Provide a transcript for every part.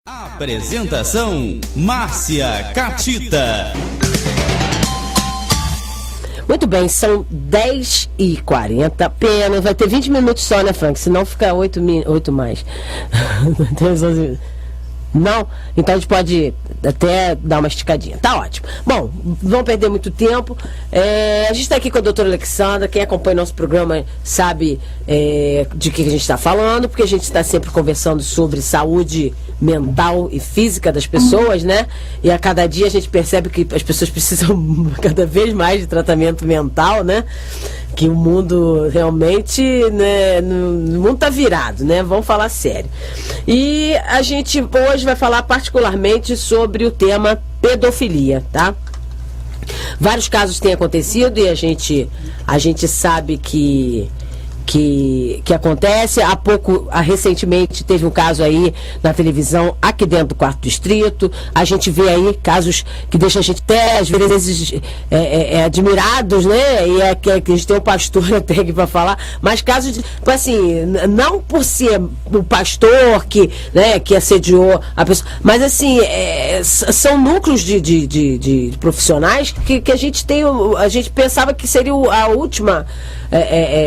Apresentação: Márcia Catita. Muito bem, são 10h40, apenas, vai ter 20 minutos só, né, Frank? Senão fica 8 mais. Não? Então a gente pode até dar uma esticadinha. Tá ótimo. Bom, não perder muito tempo. A gente está aqui com a doutora Alexandra. Quem acompanha nosso programa sabe de que a gente está falando, porque a gente está sempre conversando sobre saúde mental e física das pessoas, né? E a cada dia a gente percebe que as pessoas precisam cada vez mais de tratamento mental, né? Que o mundo realmente, né, o mundo tá virado, né? Vamos falar sério. E a gente hoje vai falar particularmente sobre o tema pedofilia, tá? Vários casos têm acontecido e a gente sabe que acontece. Recentemente teve um caso aí na televisão aqui dentro do 4º Distrito. A gente vê aí casos que deixam a gente até às vezes admirados, né? E que a gente tem um pastor até aqui para falar, mas casos de, assim, não por ser o pastor que assediou a pessoa, mas assim, são núcleos de profissionais que a gente pensava que seria a última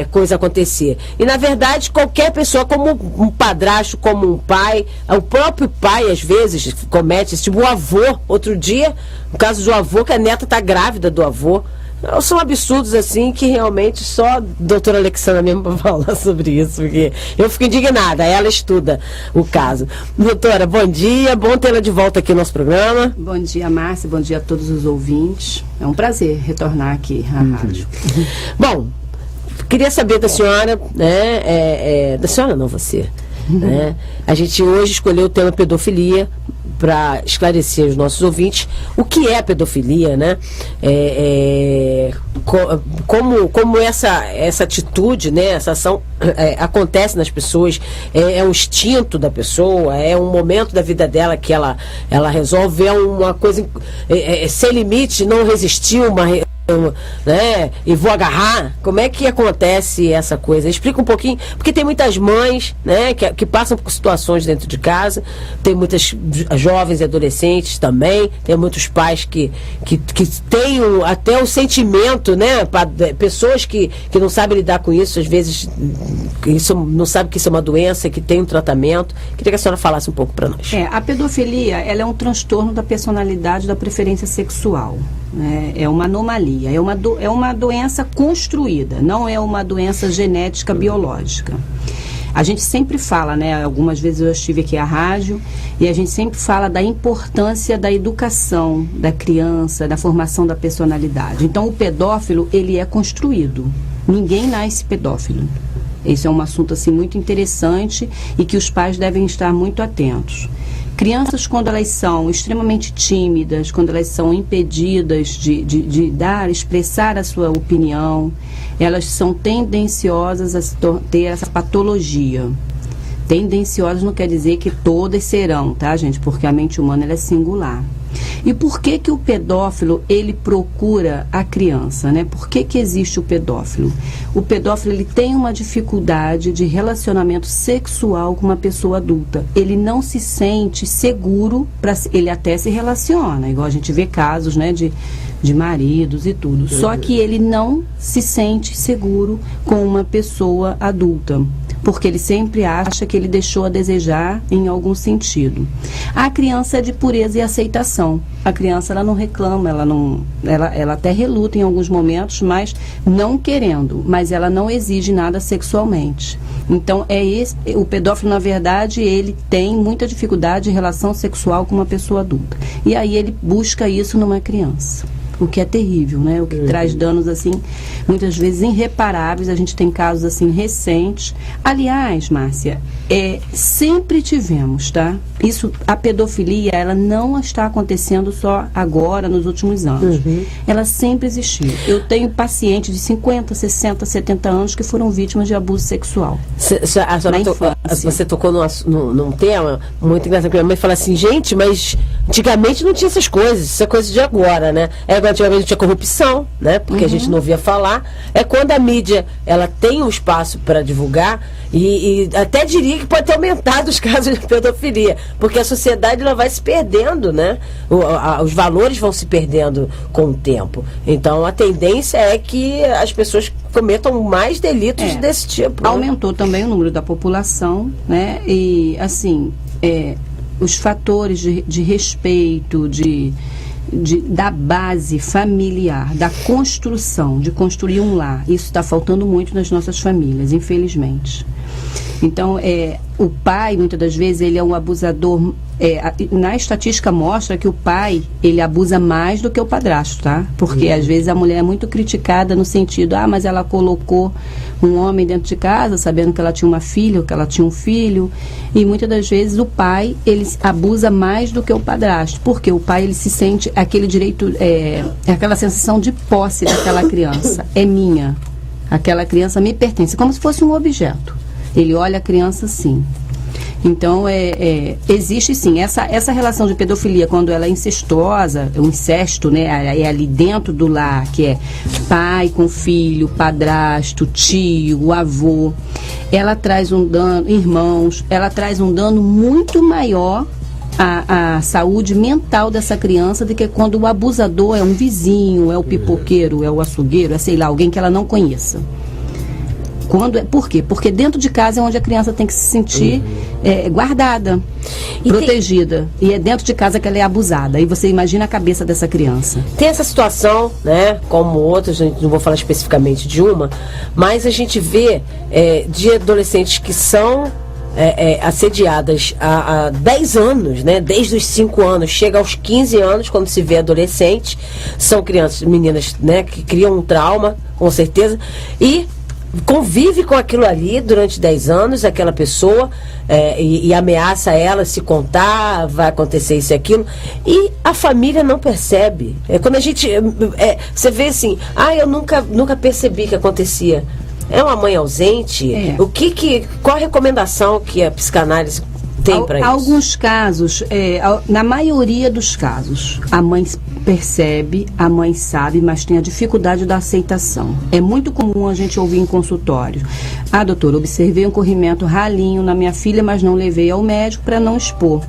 coisa acontecer. E na verdade qualquer pessoa, como um padrasto, como um pai, o próprio pai às vezes comete esse tipo. O avô, outro dia, o caso do avô, que a neta está grávida do avô. São absurdos assim que realmente só a doutora Alexandra mesmo para falar sobre isso, porque eu fico indignada, ela estuda o caso. Doutora, bom dia, bom tê-la de volta aqui no nosso programa. Bom dia, Márcia, bom dia a todos os ouvintes. É um prazer retornar aqui à rádio. Bom, queria saber da senhora, né? Da senhora não, você. Né? A gente hoje escolheu o tema pedofilia para esclarecer os nossos ouvintes o que é pedofilia, né? Como essa atitude, né? Essa ação acontece nas pessoas, é um instinto da pessoa, é um momento da vida dela que ela resolve, é uma coisa sem limite, não resistiu, né? E vou agarrar. Como é que acontece essa coisa? Explica um pouquinho, porque tem muitas mães, né, que passam por situações dentro de casa, tem muitas jovens e adolescentes também, tem muitos pais que têm até o sentimento, né, pessoas que não sabem lidar com isso, às vezes não sabem que isso é uma doença, que tem um tratamento. Queria que a senhora falasse um pouco para nós. A pedofilia, ela é um transtorno da personalidade, da preferência sexual. É uma anomalia, é uma doença construída, não é uma doença genética biológica. A gente sempre fala, né, algumas vezes eu estive aqui à rádio, e a gente sempre fala da importância da educação da criança, da formação da personalidade. Então o pedófilo, ele é construído, ninguém nasce pedófilo. Esse é um assunto assim muito interessante e que os pais devem estar muito atentos. Crianças, quando elas são extremamente tímidas, quando elas são impedidas de expressar a sua opinião, elas são tendenciosas a ter essa patologia. Tendenciosas não quer dizer que todas serão, tá, gente? Porque a mente humana ela é singular. E por que o pedófilo, ele procura a criança, né? Por que existe o pedófilo? O pedófilo, ele tem uma dificuldade de relacionamento sexual com uma pessoa adulta. Ele não se sente seguro, ele até se relaciona, igual a gente vê casos, né, de maridos e tudo. Só que ele não se sente seguro com uma pessoa adulta, porque ele sempre acha que ele deixou a desejar em algum sentido. A criança é de pureza e aceitação. A criança, ela não reclama, ela até reluta em alguns momentos, mas não querendo, mas ela não exige nada sexualmente. Então, o pedófilo, na verdade, ele tem muita dificuldade em relação sexual com uma pessoa adulta. E aí ele busca isso numa criança. O que é terrível, né? O que traz danos, assim, muitas vezes irreparáveis. A gente tem casos, assim, recentes. Aliás, Márcia, sempre tivemos, tá? A pedofilia, ela não está acontecendo só agora, nos últimos anos. Ela sempre existiu. Eu tenho pacientes de 50, 60, 70 anos que foram vítimas de abuso sexual. Você tocou num tema muito engraçado. Minha mãe fala assim, gente, mas antigamente não tinha essas coisas, isso é coisa de agora, né? Antigamente tinha corrupção, né? Porque a gente não ouvia falar. É quando a mídia ela tem um espaço para divulgar E até diria que pode ter aumentado os casos de pedofilia, porque a sociedade ela vai se perdendo, né? Os valores vão se perdendo com o tempo. Então a tendência é que as pessoas cometam mais delitos desse tipo. Aumentou também o número da população, né? E assim, os fatores de respeito, da base familiar, da construção, de construir um lar. Isso está faltando muito nas nossas famílias, infelizmente. Então, o pai, muitas das vezes, ele é um abusador. Na estatística mostra que o pai, ele abusa mais do que o padrasto, tá? Porque, às vezes, a mulher é muito criticada no sentido, mas ela colocou um homem dentro de casa, sabendo que ela tinha uma filha, ou que ela tinha um filho. E, muitas das vezes, o pai, ele abusa mais do que o padrasto. Porque o pai, ele se sente aquele direito, aquela sensação de posse daquela criança. É minha. Aquela criança me pertence, como se fosse um objeto. Ele olha a criança assim. Então, existe sim essa relação de pedofilia, quando ela é incestuosa, o incesto, né, é ali dentro do lar, que é pai com filho, padrasto, tio, avô. Ela traz um dano, irmãos, ela traz um dano muito maior à saúde mental dessa criança do que quando o abusador é um vizinho, é o pipoqueiro, é o açougueiro, é sei lá, alguém que ela não conheça. Por quê? Porque dentro de casa é onde a criança tem que se sentir guardada, protegida. E é dentro de casa que ela é abusada. Aí você imagina a cabeça dessa criança. Tem essa situação, né, como outras, não vou falar especificamente de uma, mas a gente vê de adolescentes que são assediadas há 10 anos, né? Desde os 5 anos, chega aos 15 anos, quando se vê adolescente. São crianças, meninas, né, que criam um trauma, com certeza, e convive com aquilo ali durante 10 anos, aquela pessoa, e ameaça ela, se contar, vai acontecer isso e aquilo, e a família não percebe. Quando a gente, você vê assim, eu nunca percebi que acontecia. É uma mãe ausente? Qual a recomendação que a psicanálise tem para isso? Alguns casos, na maioria dos casos, a mãe percebe, a mãe sabe, mas tem a dificuldade da aceitação. É muito comum a gente ouvir em consultório: doutora, observei um corrimento ralinho na minha filha, mas não levei ao médico para não expor.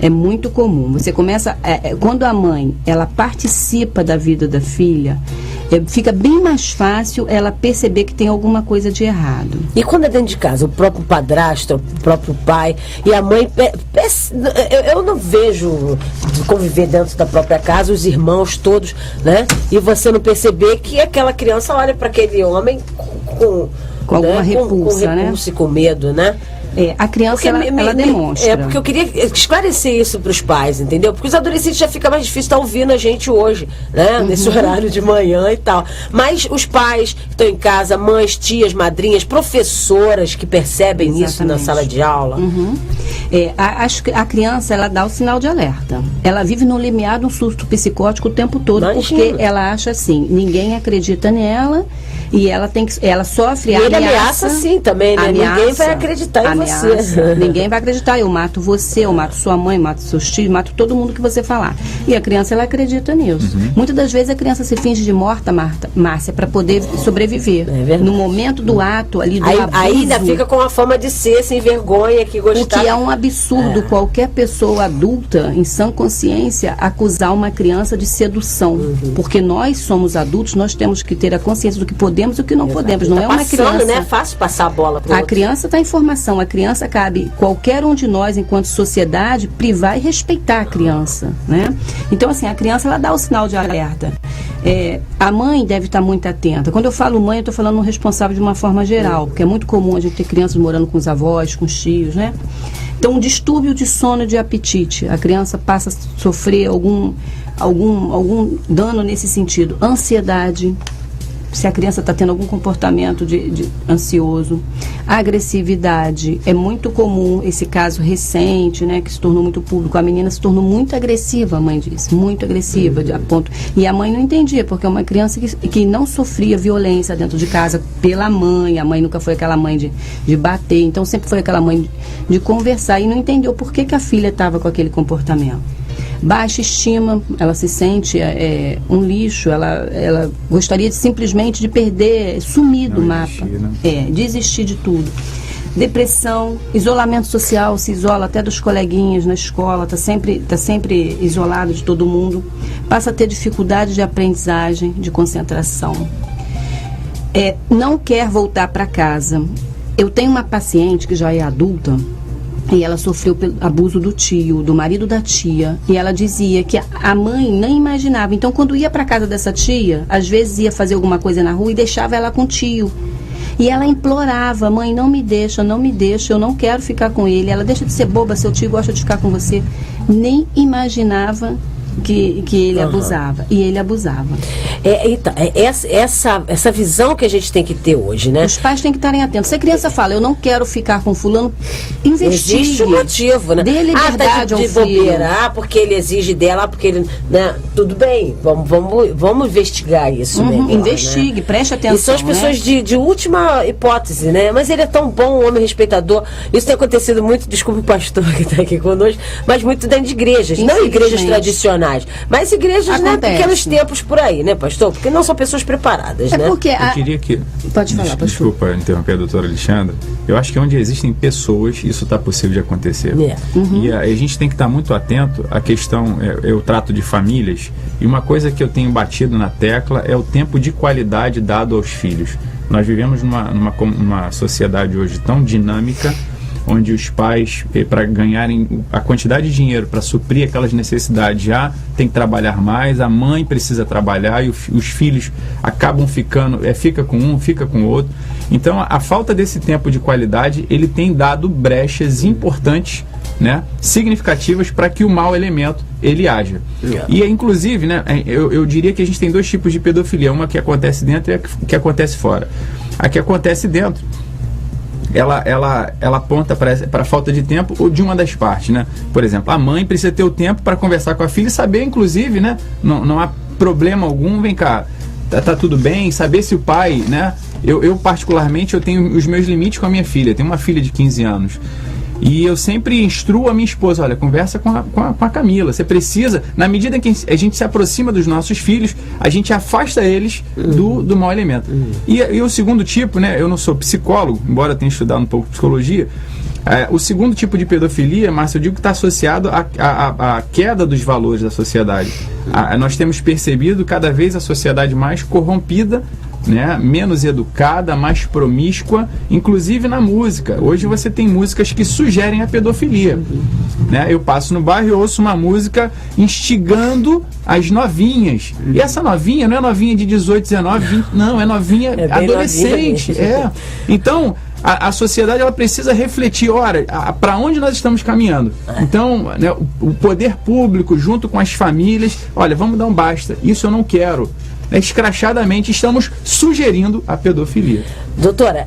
É muito comum. Você começa, quando a mãe, ela participa da vida da filha, fica bem mais fácil ela perceber que tem alguma coisa de errado. E quando é dentro de casa, o próprio padrasto, o próprio pai e a mãe, eu não vejo conviver dentro da própria casa, os irmãos todos, né? E você não perceber que aquela criança olha para aquele homem com alguma repulsa, né? E com medo, né? A criança, ela demonstra. Porque eu queria esclarecer isso para os pais, entendeu? Porque os adolescentes já fica mais difícil estar ouvindo a gente hoje, né? Nesse horário de manhã e tal. Mas os pais que estão em casa, mães, tias, madrinhas, professoras que percebem isso na sala de aula. Acho que a criança, ela dá o sinal de alerta. Ela vive no limiar de um surto psicótico o tempo todo. Imagina. Porque ela acha assim, ninguém acredita nela e ela sofre a ameaça. Ele ameaça sim também, né? Ninguém vai acreditar em você. Ninguém vai acreditar. Eu mato você, eu mato sua mãe, mato seus tios, mato todo mundo que você falar. E a criança, ela acredita nisso. Muitas das vezes a criança se finge de morta, Márcia, para poder sobreviver. No momento do ato ali do abuso. Aí ainda fica com a fama de ser sem vergonha, que gostar. O que é um absurdo qualquer pessoa adulta, em sã consciência, acusar uma criança de sedução. Porque nós somos adultos, nós temos que ter a consciência do que podemos e do que não podemos. Não é uma criança. Né? É fácil passar a bola para o outro. Criança está em formação. A criança, cabe qualquer um de nós, enquanto sociedade, privar e respeitar a criança, né? Então, assim, a criança, ela dá o sinal de alerta. A mãe deve estar muito atenta. Quando eu falo mãe, eu estou falando um responsável de uma forma geral, porque é muito comum a gente ter crianças morando com os avós, com os tios, né? Então, um distúrbio de sono e de apetite. A criança passa a sofrer algum dano nesse sentido. Ansiedade. Se a criança está tendo algum comportamento de ansioso. A agressividade. É muito comum esse caso recente, né, que se tornou muito público. A menina se tornou muito agressiva, a mãe disse. Muito agressiva, a ponto. E a mãe não entendia, porque é uma criança que não sofria violência dentro de casa pela mãe. A mãe nunca foi aquela mãe de bater. Então sempre foi aquela mãe de conversar. E não entendeu por que a filha estava com aquele comportamento. Baixa estima, ela se sente um lixo, ela gostaria simplesmente de perder, sumir do mapa, desistir de tudo. Depressão, isolamento social, se isola até dos coleguinhas na escola, tá sempre isolado de todo mundo. Passa a ter dificuldade de aprendizagem, de concentração. Não quer voltar para casa. Eu tenho uma paciente que já é adulta e ela sofreu pelo abuso do tio, do marido da tia, e ela dizia que a mãe nem imaginava. Então, quando ia para casa dessa tia, às vezes ia fazer alguma coisa na rua e deixava ela com o tio. E ela implorava: mãe, não me deixa, eu não quero ficar com ele. Ela: deixa de ser boba, seu tio gosta de ficar com você. Nem imaginava que ele abusava. E ele abusava. Então, essa visão que a gente tem que ter hoje, né? Os pais têm que estarem atentos. Se a criança fala: eu não quero ficar com fulano, investigue. Existe um motivo, né? Dê liberdade tá de ao filho. bobeira, porque ele exige dela, porque ele... Né? Tudo bem, vamos investigar isso, melhor, investigue, né? preste atenção. E são as pessoas, né, de última hipótese, né? Mas ele é tão bom, um homem respeitador. Isso tem acontecido muito, desculpa o pastor que está aqui conosco, mas muito dentro de igrejas. Não igrejas tradicionais, mas igrejas, né, pequenos tempos por aí, né, pastor? Porque não são pessoas preparadas, né? Porque eu queria que... Pode falar, pastor. Desculpa interromper a doutora Alexandra. Eu acho que onde existem pessoas, isso está possível de acontecer. E a gente tem que estar muito atento à questão, eu trato de famílias, e uma coisa que eu tenho batido na tecla é o tempo de qualidade dado aos filhos. Nós vivemos numa sociedade hoje tão dinâmica, onde os pais, para ganharem a quantidade de dinheiro para suprir aquelas necessidades, já tem que trabalhar mais, a mãe precisa trabalhar e os filhos acabam ficando, fica com um, fica com o outro. Então a falta desse tempo de qualidade, ele tem dado brechas importantes, né, significativas para que o mau elemento ele haja. E inclusive, né, eu diria que a gente tem dois tipos de pedofilia, uma que acontece dentro e a que acontece fora. A que acontece dentro, ela aponta para a falta de tempo ou de uma das partes, né? Por exemplo, a mãe precisa ter o tempo para conversar com a filha e saber, inclusive, né? Não há problema algum, vem cá, tá tudo bem, saber se o pai, né? Eu particularmente, eu tenho os meus limites com a minha filha, tenho uma filha de 15 anos. E eu sempre instruo a minha esposa: olha, conversa com a Camila, você precisa, na medida que a gente se aproxima dos nossos filhos, a gente afasta eles do mau elemento. E o segundo tipo, né, eu não sou psicólogo, embora tenha estudado um pouco de psicologia, o segundo tipo de pedofilia, Márcio, eu digo que está associado à queda dos valores da sociedade. Nós temos percebido cada vez a sociedade mais corrompida, né, menos educada, mais promíscua, inclusive na música. Hoje você tem músicas que sugerem a pedofilia, né? Eu passo no bairro e ouço uma música instigando as novinhas. E essa novinha não é novinha de 18, 19, 20, não, é novinha adolescente. Novinha. Então, a sociedade, ela precisa refletir, ora, para onde nós estamos caminhando. Então, né, o poder público, junto com as famílias, olha, vamos dar um basta, isso eu não quero. Escrachadamente estamos sugerindo a pedofilia. Doutora,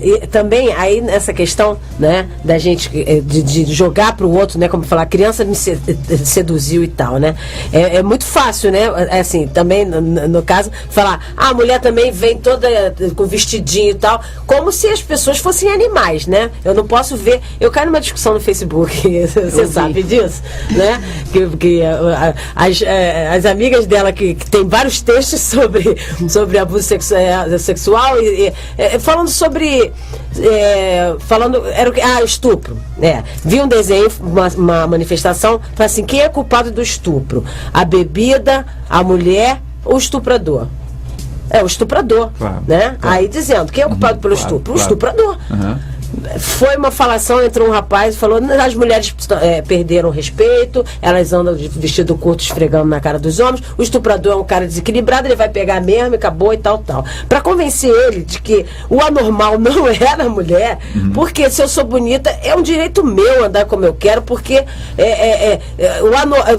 e também aí nessa questão, né, da gente de jogar para o outro, né, como falar, a criança me seduziu e tal, né, é muito fácil, né, assim, também no caso, falar, a mulher também vem toda com vestidinho e tal, como se as pessoas fossem animais, né, eu não posso ver, eu caio numa discussão no Facebook, você sabe disso, né, que as amigas dela que tem vários textos sobre abuso sexual e falando sobre estupro, vi um desenho, uma manifestação, fala assim: quem é culpado do estupro? A bebida, a mulher ou o estuprador? O estuprador, claro, né? Claro. Aí dizendo, quem é culpado pelo estupro? O estuprador. Foi uma falação, entrou um rapaz e falou: as mulheres perderam o respeito, elas andam de vestido curto esfregando na cara dos homens, o estuprador é um cara desequilibrado, ele vai pegar mesmo e acabou e tal. Para convencer ele de que o anormal não era a mulher, porque se eu sou bonita, é um direito meu andar como eu quero, porque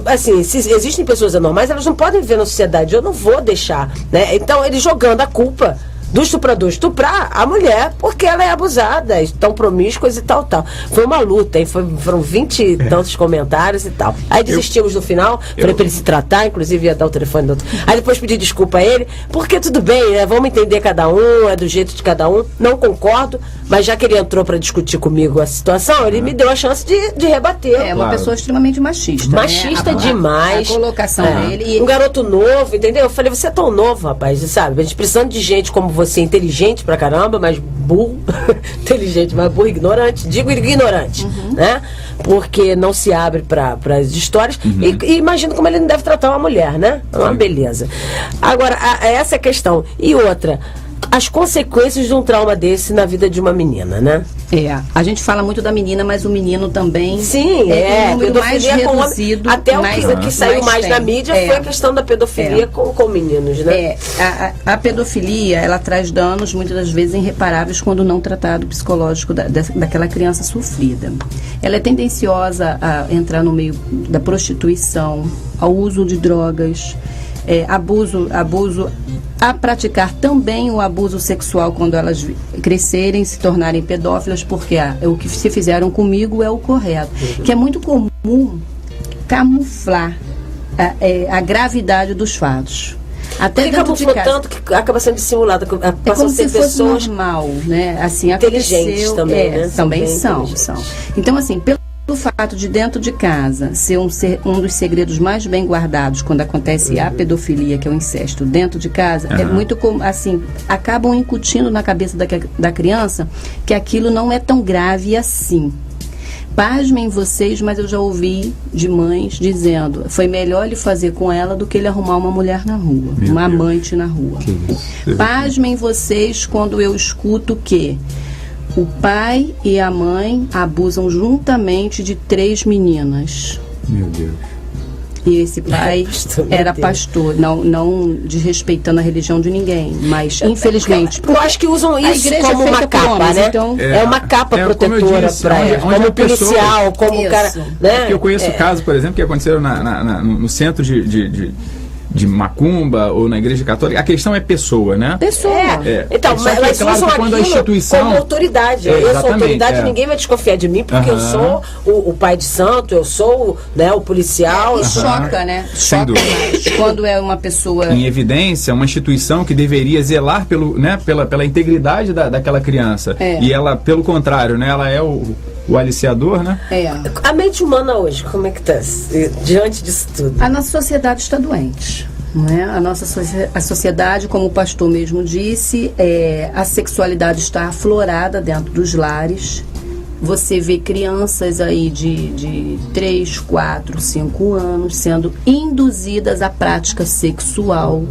assim, se existem pessoas anormais, elas não podem viver na sociedade, eu não vou deixar, né? Então ele jogando a culpa do estuprador estuprar a mulher porque ela é abusada, estão promíscuas e tal. Foi uma luta, hein? Foram 20 e tantos comentários e tal. Aí desistimos no final, falei pra ele se tratar, inclusive ia dar o telefone do outro. Aí depois pedi desculpa a ele, porque tudo bem, né? Vamos entender cada um, é do jeito de cada um. Não concordo, mas já que ele entrou pra discutir comigo a situação, ele me deu a chance de rebater. É uma pessoa extremamente machista. Machista, né? Demais. A colocação dele. Um garoto novo, entendeu? Eu falei, você é tão novo, rapaz, sabe? A gente precisando de gente como você, você inteligente pra caramba, mas burro, inteligente, mas burro, ignorante, digo ignorante, né? Porque não se abre para as histórias, e imagino como ele não deve tratar uma mulher, né? É uma beleza. Agora, essa é a questão. E outra, as consequências de um trauma desse na vida de uma menina, né? A gente fala muito da menina, mas o menino também sim, um número mais reduzido. Até o que saiu mais na mídia foi a questão da pedofilia com meninos, né? A pedofilia, ela traz danos muitas das vezes irreparáveis quando não tratado psicológico daquela criança sofrida. Ela é tendenciosa a entrar no meio da prostituição, ao uso de drogas, abuso, a praticar também o abuso sexual quando elas crescerem, se tornarem pedófilas, porque o que se fizeram comigo é o correto. Que é muito comum camuflar a gravidade dos fatos. Até dentro de casa. Tanto que acaba sendo dissimulada. É como se fosse normal, né? Assim, inteligentes também, né? Também são. Então, assim, pelo fato de dentro de casa ser um dos segredos mais bem guardados quando acontece a pedofilia, que é o incesto, dentro de casa, é muito assim, acabam incutindo na cabeça da criança que aquilo não é tão grave assim. Pasmem vocês, mas eu já ouvi de mães dizendo, foi melhor ele fazer com ela do que ele arrumar uma mulher na rua, uma amante na rua. Pasmem vocês quando eu escuto que o pai e a mãe abusam juntamente de 3 meninas. Meu Deus. E esse pai era pastor, não desrespeitando a religião de ninguém, mas infelizmente... Eu acho que usam isso como uma capa, né? Então, é uma capa protetora para ele, como policial, como um cara... Né? Eu conheço casos, por exemplo, que aconteceram no centro de macumba ou na igreja católica. A questão é pessoa, né? Pessoa. Então, mas claro usam quando a instituição como autoridade. Eu sou autoridade, ninguém vai desconfiar de mim, porque eu sou o pai de santo, eu sou o policial. E choca, né? Choca mais. Quando é uma pessoa... Em evidência, uma instituição que deveria zelar pela integridade daquela criança. E ela, pelo contrário, né? Ela é o aliciador, né? A mente humana hoje, como é que está diante disso tudo? A nossa sociedade está doente. Né? A sociedade, como o pastor mesmo disse, a sexualidade está aflorada dentro dos lares. Você vê crianças aí de 3, 4, 5 anos sendo induzidas à prática sexual,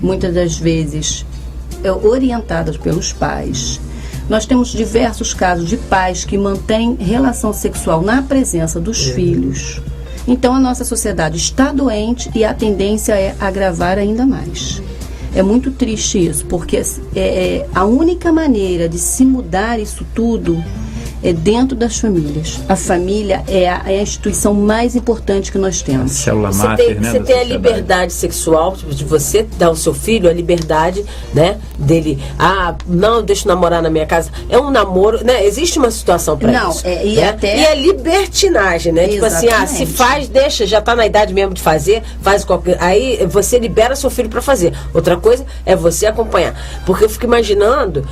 muitas das vezes orientadas pelos pais. Nós temos diversos casos de pais que mantêm relação sexual na presença dos filhos. Então a nossa sociedade está doente e a tendência é agravar ainda mais. É muito triste isso, porque a única maneira de se mudar isso tudo é dentro das famílias. A família é a instituição mais importante que nós temos. A célula máter, você tem a liberdade sexual, de você dar ao seu filho a liberdade, né, dele, não, deixa eu namorar na minha casa. É um namoro, né? Existe uma situação para isso. E é libertinagem, né? Exatamente. Tipo assim, se faz, deixa, já tá na idade mesmo de fazer, faz qualquer... Aí você libera seu filho para fazer. Outra coisa é você acompanhar. Porque eu fico imaginando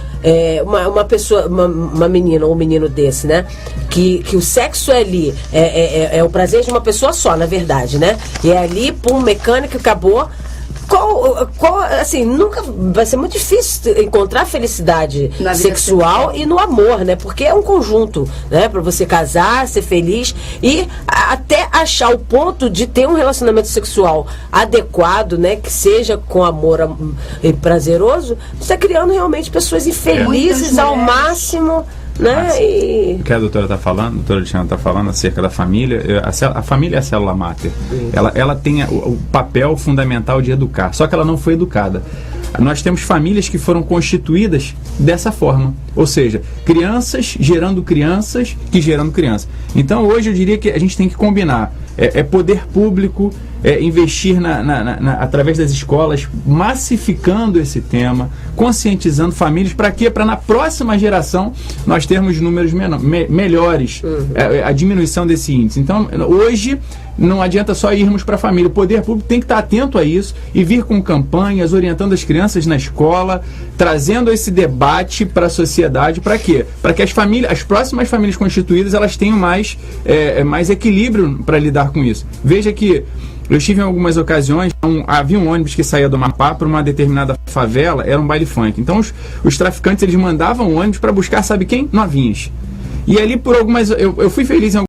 uma pessoa, uma menina ou um menino desse, né? Que o sexo é ali, é o prazer de uma pessoa só, na verdade, né? E é ali, pum, mecânico, acabou. Assim, nunca vai ser muito difícil encontrar felicidade sexual e no amor, né? Porque é um conjunto, né? Para você casar, ser feliz e até achar o ponto de ter um relacionamento sexual adequado, né? Que seja com amor e prazeroso, você está criando realmente pessoas infelizes ao máximo. Né? O que a doutora está falando, a doutora Alexandra está falando acerca da família, a família é a célula máter. Ela tem o papel fundamental de educar, só que ela não foi educada. Nós temos famílias que foram constituídas dessa forma, ou seja, crianças gerando crianças que gerando crianças. Então hoje eu diria que a gente tem que combinar poder público, investir através das escolas, massificando esse tema, conscientizando famílias, para quê? Para na próxima geração nós termos números melhores, a diminuição desse índice. Então hoje não adianta só irmos para a família, o poder público tem que estar atento a isso e vir com campanhas, orientando as crianças na escola, trazendo esse debate para a sociedade, para quê? Para que as próximas famílias constituídas, elas tenham mais equilíbrio para lidar com isso. Veja que Eu estive em algumas ocasiões, havia um ônibus que saía do Amapá para uma determinada favela, era um baile funk. Então os traficantes, eles mandavam o ônibus para buscar, sabe quem? Novinhas. E ali por algumas... Eu fui feliz em